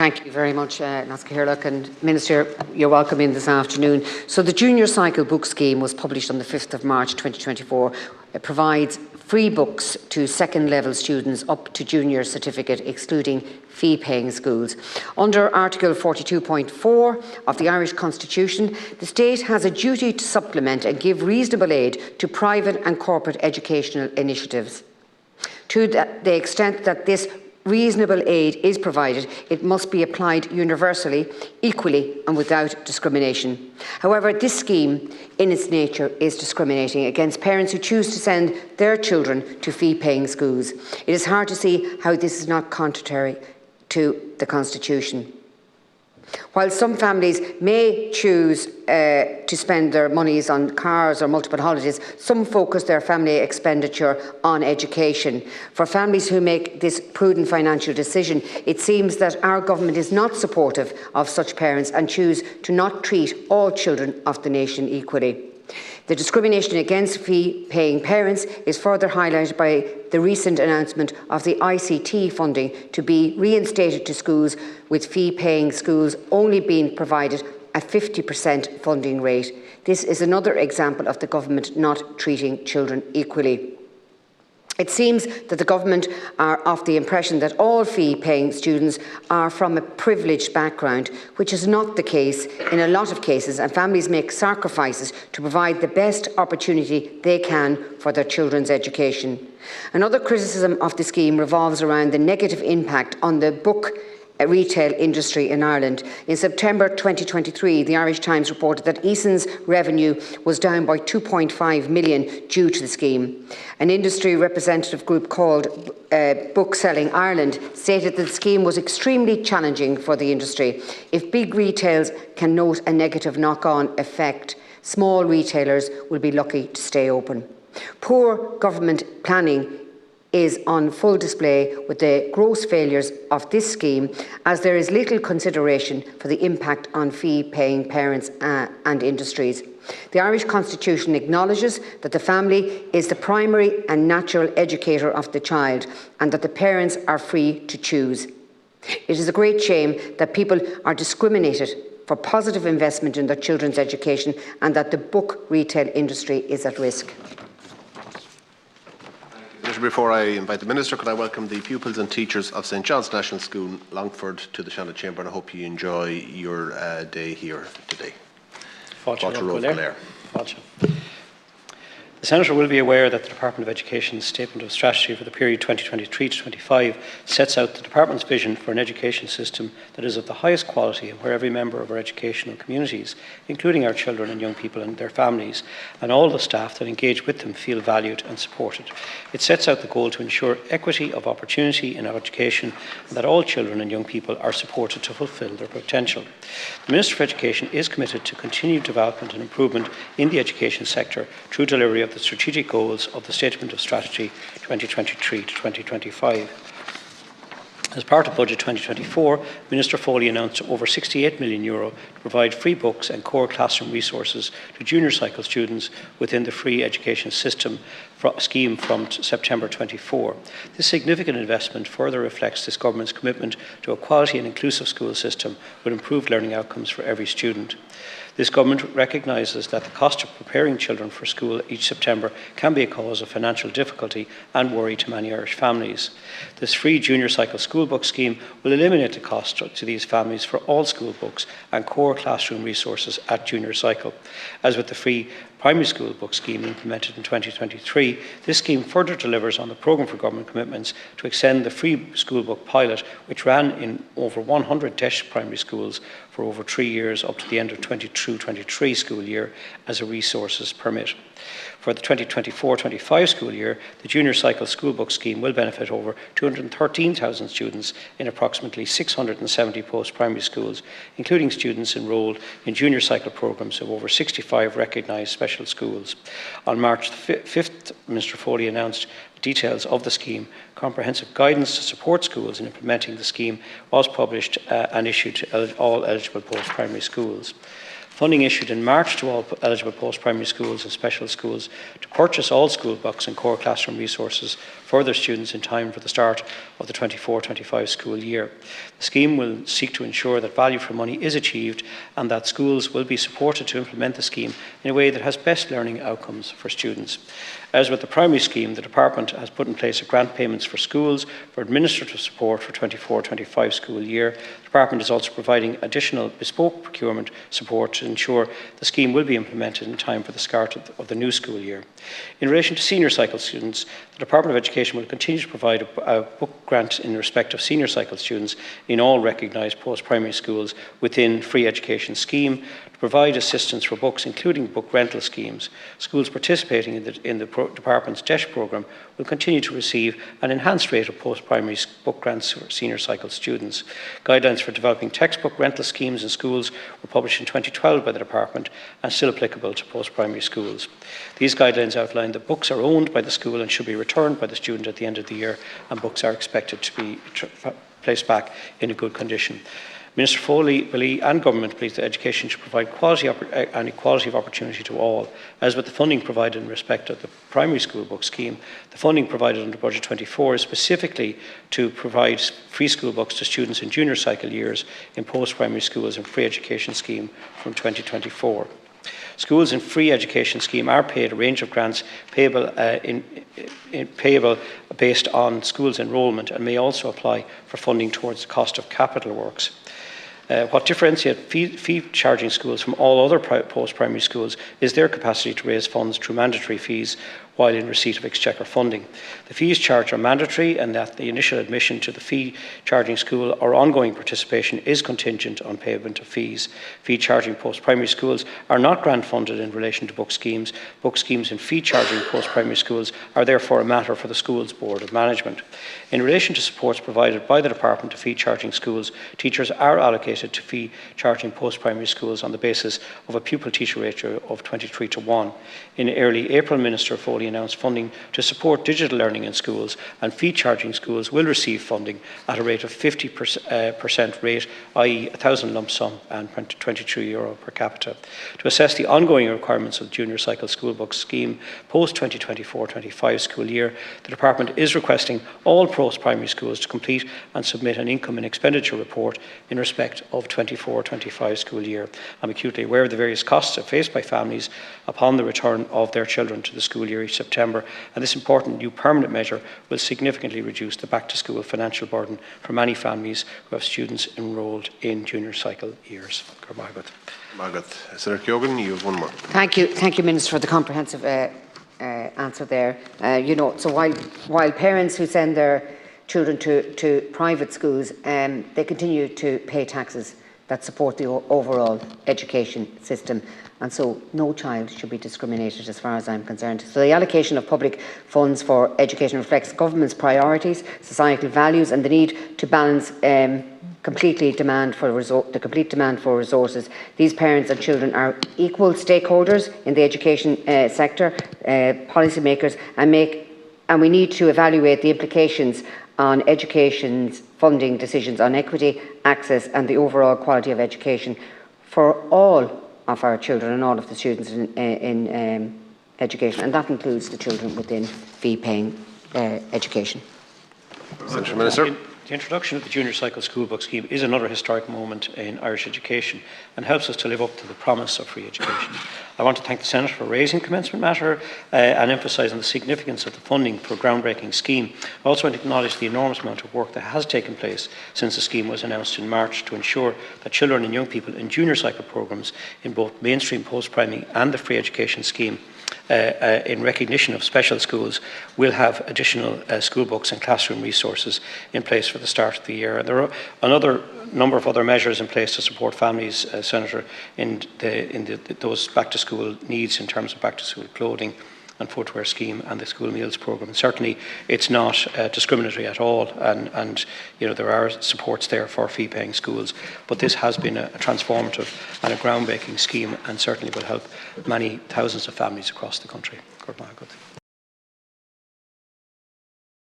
Thank you very much, Nasca Hirlock, and Minister, you're welcome in this afternoon. So the Junior Cycle book scheme was published on the 5th of March 2024. It provides free books to second-level students up to junior certificate, excluding fee-paying schools. Under Article 42.4 of the Irish Constitution, the state has a duty to supplement and give reasonable aid to private and corporate educational initiatives. To the extent that this reasonable aid is provided, it must be applied universally, equally and without discrimination. However, this scheme in its nature is discriminating against parents who choose to send their children to fee-paying schools. It is hard to see how this is not contrary to the Constitution. While some families may choose to spend their monies on cars or multiple holidays, some focus their family expenditure on education. For families who make this prudent financial decision, it seems that our government is not supportive of such parents and choose to not treat all children of the nation equally. The discrimination against fee-paying parents is further highlighted by the recent announcement of the ICT funding to be reinstated to schools, with fee-paying schools only being provided a 50% funding rate. This is another example of the government not treating children equally. It seems that the government are of the impression that all fee-paying students are from a privileged background, which is not the case in a lot of cases, and families make sacrifices to provide the best opportunity they can for their children's education. Another criticism of the scheme revolves around the negative impact on the book retail industry in Ireland. In September 2023, the Irish Times reported that Eason's revenue was down by 2.5 million due to the scheme. An industry representative group called Bookselling Ireland stated that the scheme was extremely challenging for the industry. If big retailers can note a negative knock-on effect, small retailers will be lucky to stay open. Poor government planning is on full display with the gross failures of this scheme, as there is little consideration for the impact on fee-paying parents and industries. The Irish Constitution acknowledges that the family is the primary and natural educator of the child, and that the parents are free to choose. It is a great shame that people are discriminated for positive investment in their children's education, and that the book retail industry is at risk. Before I invite the Minister, could I welcome the pupils and teachers of St John's National School, Longford, to the Shannon Chamber, and I hope you enjoy your day here today. The Senator will be aware that the Department of Education's Statement of Strategy for the period 2023 to 25 sets out the Department's vision for an education system that is of the highest quality and where every member of our educational communities, including our children and young people and their families, and all the staff that engage with them, feel valued and supported. It sets out the goal to ensure equity of opportunity in our education and that all children and young people are supported to fulfil their potential. The Minister for Education is committed to continued development and improvement in the education sector through delivery of the strategic goals of the Statement of Strategy 2023 to 2025. As part of Budget 2024, Minister Foley announced over €68 million to provide free books and core classroom resources to junior cycle students within the free education system scheme from September 24. This significant investment further reflects this government's commitment to a quality and inclusive school system with improved learning outcomes for every student. This government recognises that the cost of preparing children for school each September can be a cause of financial difficulty and worry to many Irish families. This free junior cycle school book scheme will eliminate the cost to these families for all school books and core classroom resources at junior cycle. As with the free primary school book scheme implemented in 2023, this scheme further delivers on the programme for government commitments to extend the free school book pilot, which ran in over 100 DEIS primary schools for over 3 years up to the end of 22-23 school year as a resources permit. For the 2024-25 school year, the junior cycle school book scheme will benefit over 213,000 students in approximately 670 post-primary schools, including students enrolled in junior cycle programmes of over 65 recognised special schools. On March 5th, Minister Foley announced details of the scheme. Comprehensive guidance to support schools in implementing the scheme was published and issued to all eligible post-primary schools. Funding issued in March to all eligible post-primary schools and special schools to purchase all school books and core classroom resources for their students in time for the start of the 24-25 school year. The scheme will seek to ensure that value for money is achieved and that schools will be supported to implement the scheme in a way that has best learning outcomes for students. As with the primary scheme, the Department has put in place grant payments for schools for administrative support for 24-25 school year. The Department is also providing additional bespoke procurement support to ensure the scheme will be implemented in time for the start of the new school year. In relation to senior cycle students, the Department of Education will continue to provide a book grant in respect of senior cycle students in all recognised post-primary schools within free education scheme, provide assistance for books, including book rental schemes. Schools participating in the Department's DESH programme will continue to receive an enhanced rate of post-primary book grants for senior cycle students. Guidelines for developing textbook rental schemes in schools were published in 2012 by the Department and still applicable to post-primary schools. These guidelines outline that books are owned by the school and should be returned by the student at the end of the year, and books are expected to be placed back in a good condition. Minister Foley and Government believes that education should provide quality and equality of opportunity to all. As with the funding provided in respect of the primary school book scheme, the funding provided under Budget 24 is specifically to provide free school books to students in junior cycle years in post-primary schools and free education scheme from 2024. Schools in free education scheme are paid a range of grants payable, payable based on schools' enrolment and may also apply for funding towards the cost of capital works. What differentiates fee charging schools from all other post-primary schools is their capacity to raise funds through mandatory fees while in receipt of exchequer funding. The fees charged are mandatory, and that the initial admission to the fee charging school or ongoing participation is contingent on payment of fees. Fee charging post-primary schools are not grant funded in relation to book schemes. Book schemes in fee charging post-primary schools are therefore a matter for the school's Board of Management. In relation to supports provided by the Department to fee charging schools, teachers are allocated to fee charging post-primary schools on the basis of a pupil-teacher ratio of 23:1. In early April, Minister Foley announced funding to support digital learning in schools, and fee charging schools will receive funding at a rate of 50% rate, i.e. €1,000 lump sum and €22 per capita. To assess the ongoing requirements of the junior cycle school book scheme post 2024-25 school year, the Department is requesting all post-primary schools to complete and submit an income and expenditure report in respect of 24-25 school year. I'm acutely aware of the various costs faced by families upon the return of their children to the school year each September, and this important new permanent measure will significantly reduce the back-to-school financial burden for many families who have students enrolled in junior cycle years. Margaret. Senator Keogan, you have one more. Thank you, Minister, for the comprehensive answer there. So while parents who send their children to private schools, they continue to pay taxes that support the overall education system, and so no child should be discriminated as far as I'm concerned. So the allocation of public funds for education reflects government's priorities, societal values, and the need to balance the complete demand for resources. These parents and children are equal stakeholders in the education sector, policymakers, and we need to evaluate the implications on education's funding decisions on equity, access, and the overall quality of education for all of our children and all of the students in education, and that includes the children within fee-paying education. Senator Minister. The introduction of the junior cycle school book scheme is another historic moment in Irish education and helps us to live up to the promise of free education. I want to thank the Senate for raising commencement matter and emphasising the significance of the funding for a groundbreaking scheme. I also want to acknowledge the enormous amount of work that has taken place since the scheme was announced in March to ensure that children and young people in junior cycle programmes in both mainstream post-primary and the free education scheme in recognition of special schools will have additional school books and classroom resources in place for the start of the year. And there are another number of other measures in place to support families, Senator, in those back-to-school needs in terms of back-to-school clothing and footwear scheme and the school meals programme. And certainly it's not discriminatory at all, and there are supports there for fee-paying schools, but this has been a transformative and a groundbreaking scheme, and certainly will help many thousands of families across the country.